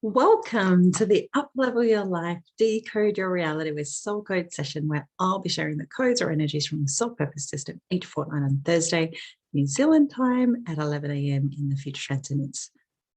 Welcome to the Uplevel Your Life, Decode Your Reality with Soul Code session, where I'll be sharing the codes or energies from the Soul Purpose System each fortnight on Thursday, New Zealand time at 11 a.m. in the Future Transcendence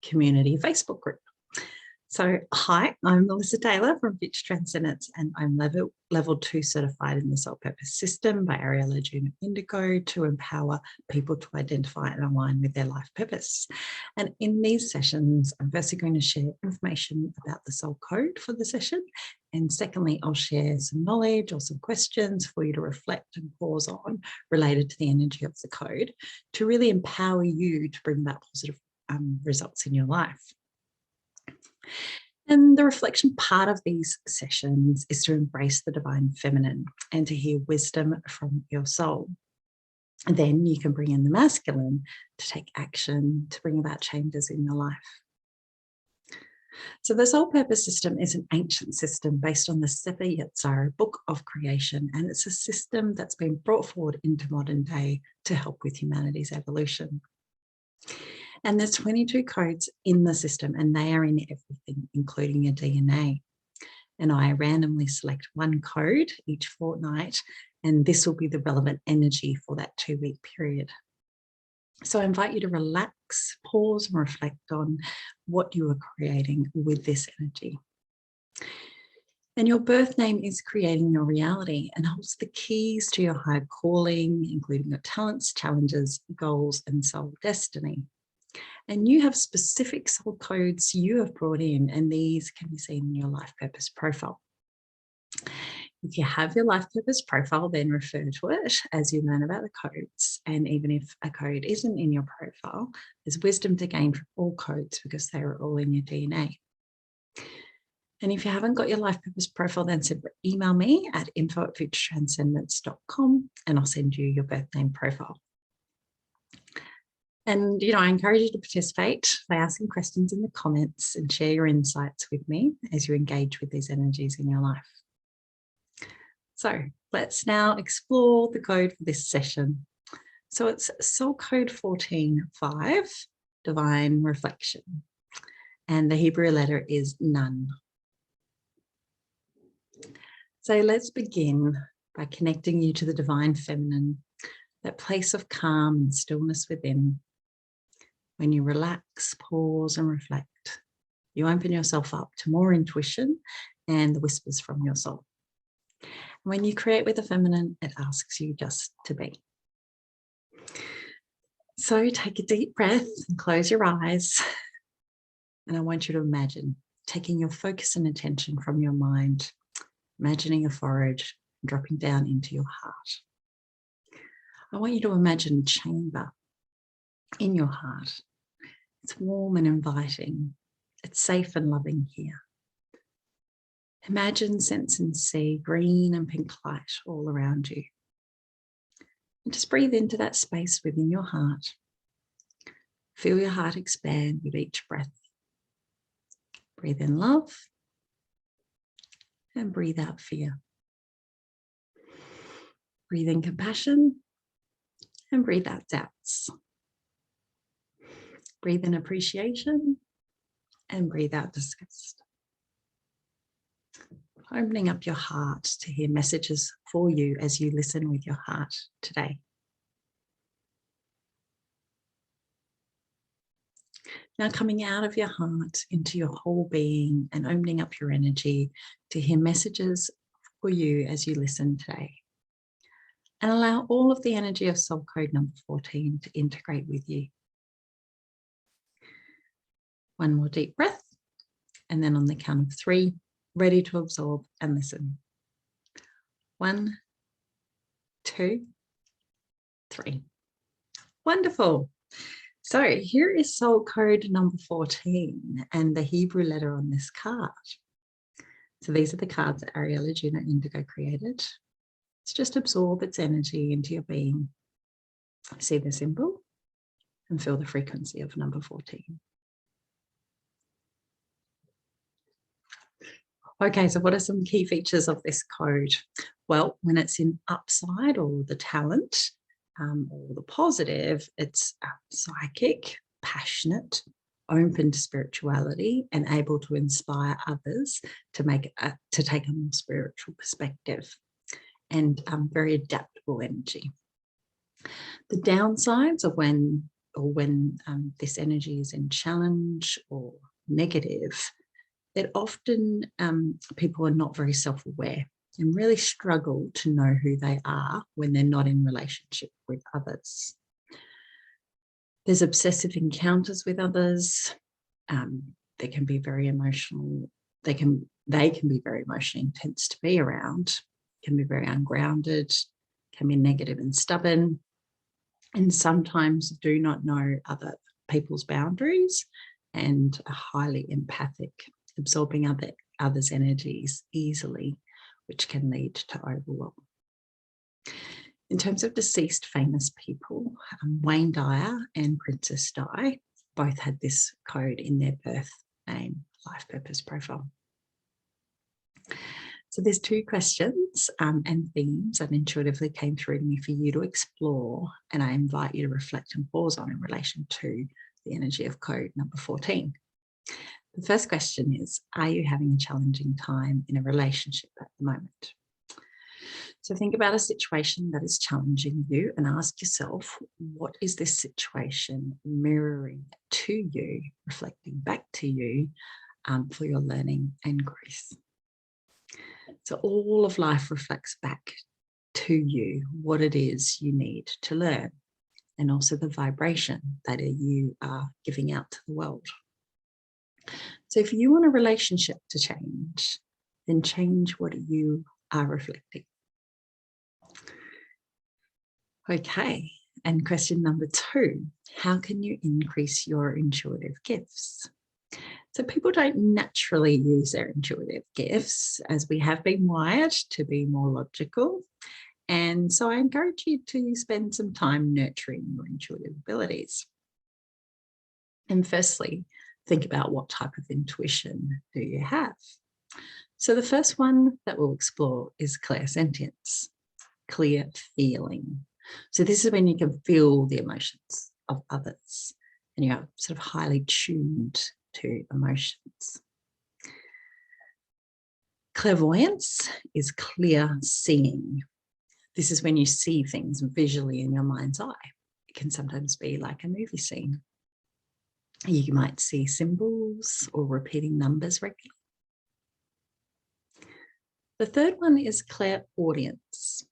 Community Facebook group. So, hi, I'm Melissa Taylor from Future Transcendence, and I'm level 2 certified in the Soul Purpose System by Ariel Juno Indigo to empower people to identify and align with their life purpose. And in these sessions, I'm firstly going to share information about the soul code for the session. And secondly, I'll share some knowledge or some questions for you to reflect and pause on related to the energy of the code to really empower you to bring about positive results in your life. And the reflection part of these sessions is to embrace the divine feminine and to hear wisdom from your soul. And then you can bring in the masculine to take action to bring about changes in your life. So the Soul Purpose System is an ancient system based on the Sefer Yetzirah book of creation, and it's a system that's been brought forward into modern day to help with humanity's evolution. And there's 22 codes in the system, and they are in everything, including your DNA. And I randomly select one code each fortnight, and this will be the relevant energy for that 2-week period. So I invite you to relax, pause, and reflect on what you are creating with this energy. And your birth name is creating your reality and holds the keys to your higher calling, including your talents, challenges, goals, and soul destiny. And you have specific soul codes you have brought in, and these can be seen in your life purpose profile. If you have your life purpose profile, then refer to it as you learn about the codes. And even if a code isn't in your profile, there's wisdom to gain from all codes because they are all in your DNA. And if you haven't got your life purpose profile, then email me at info@futuretranscendence.com and I'll send you your birth name profile. And, I encourage you to participate by asking questions in the comments and share your insights with me as you engage with these energies in your life. So let's now explore the code for this session. So it's Soul Code 14.5, Divine Reflection. And the Hebrew letter is Nun. So let's begin by connecting you to the divine feminine, that place of calm and stillness within. When you relax, pause, and reflect, you open yourself up to more intuition and the whispers from your soul. When you create with the feminine, it asks you just to be. So take a deep breath and close your eyes. And I want you to imagine taking your focus and attention from your mind, imagining your forehead dropping down into your heart. I want you to imagine a chamber in your heart. It's warm and inviting. It's safe and loving here. Imagine, sense and see green and pink light all around you. And just breathe into that space within your heart. Feel your heart expand with each breath. Breathe in love and breathe out fear. Breathe in compassion and breathe out doubts. Breathe in appreciation and breathe out disgust. Opening up your heart to hear messages for you as you listen with your heart today. Now coming out of your heart into your whole being and opening up your energy to hear messages for you as you listen today. And allow all of the energy of soul code number 14 to integrate with you. One more deep breath, and then on the count of 3, ready to absorb and listen. 1, 2, 3. Wonderful. So here is soul code number 14 and the Hebrew letter on this card. So these are the cards that Ariel Juno Indigo created. Let's just absorb its energy into your being. See the symbol and feel the frequency of number 14. Okay, so what are some key features of this code? Well, when it's in upside or the talent or the positive, it's psychic, passionate, open to spirituality, and able to inspire others to take a more spiritual perspective, and very adaptable energy. The downsides of when this energy is in challenge or negative, that often people are not very self-aware and really struggle to know who they are when they're not in relationship with others. There's obsessive encounters with others. They can be very emotional. They can be very emotionally intense to be around, can be very ungrounded, can be negative and stubborn, and sometimes do not know other people's boundaries and are highly empathic, absorbing others' energies easily, which can lead to overwhelm. In terms of deceased famous people, Wayne Dyer and Princess Di both had this code in their birth name, life purpose profile. So there's 2 questions and themes that intuitively came through to me for you to explore, and I invite you to reflect and pause on in relation to the energy of code number 14. The first question is, are you having a challenging time in a relationship at the moment? So think about a situation that is challenging you and ask yourself, what is this situation mirroring to you, reflecting back to you for your learning and growth? So all of life reflects back to you what it is you need to learn, and also the vibration that you are giving out to the world. So if you want a relationship to change, then change what you are reflecting. Okay, and question number 2, how can you increase your intuitive gifts? So people don't naturally use their intuitive gifts, as we have been wired to be more logical. And so I encourage you to spend some time nurturing your intuitive abilities. And firstly, think about what type of intuition do you have? So the first one that we'll explore is clairsentience, clear feeling. So this is when you can feel the emotions of others and you're sort of highly tuned to emotions. Clairvoyance is clear seeing. This is when you see things visually in your mind's eye. It can sometimes be like a movie scene. You might see symbols or repeating numbers regularly. The third one is clairaudience,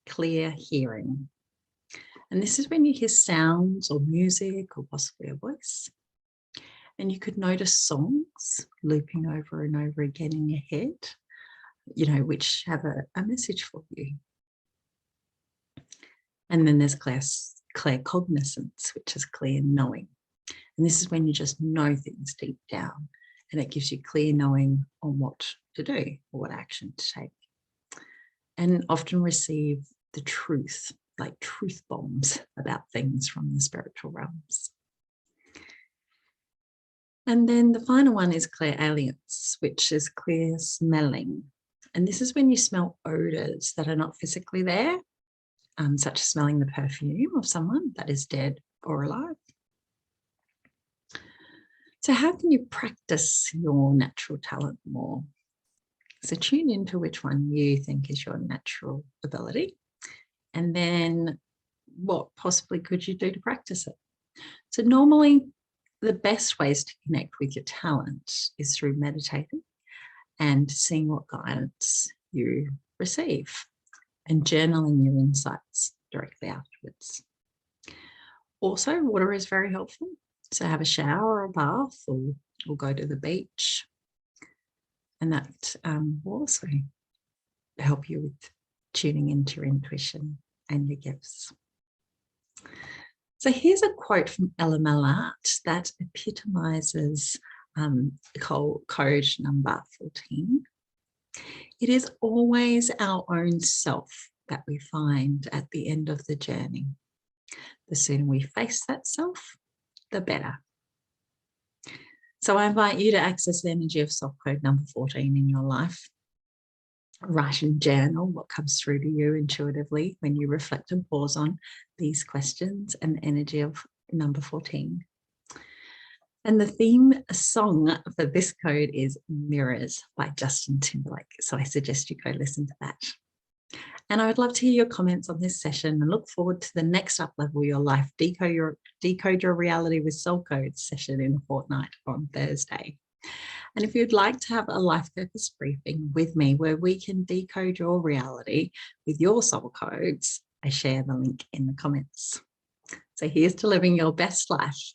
clear hearing. And this is when you hear sounds or music or possibly a voice. And you could notice songs looping over and over again in your head, which have a message for you. And then there's claircognizance, which is clear knowing. And this is when you just know things deep down, and it gives you clear knowing on what to do or what action to take. And often receive the truth, like truth bombs about things from the spiritual realms. And then the final one is clairalience, which is clear smelling. And this is when you smell odors that are not physically there, such as smelling the perfume of someone that is dead or alive. So how can you practice your natural talent more? So tune into which one you think is your natural ability, and then what possibly could you do to practice it? So normally the best ways to connect with your talent is through meditating and seeing what guidance you receive and journaling your insights directly afterwards. Also, water is very helpful. So have a shower or a bath or go to the beach. And that will also help you with tuning into your intuition and your gifts. So here's a quote from Ella Malart that epitomizes code number 14. It is always our own self that we find at the end of the journey. The sooner we face that self, the better. So I invite you to access the energy of self code number 14 in your life. Write and journal what comes through to you intuitively when you reflect and pause on these questions and the energy of number 14. And the theme song for this code is Mirrors by Justin Timberlake. So I suggest you go listen to that. And I would love to hear your comments on this session and look forward to the next Uplevel Your Life Decode Your Reality with Soul Code session in a fortnight on Thursday. And if you'd like to have a life purpose briefing with me where we can decode your reality with your soul codes, I share the link in the comments. So here's to living your best life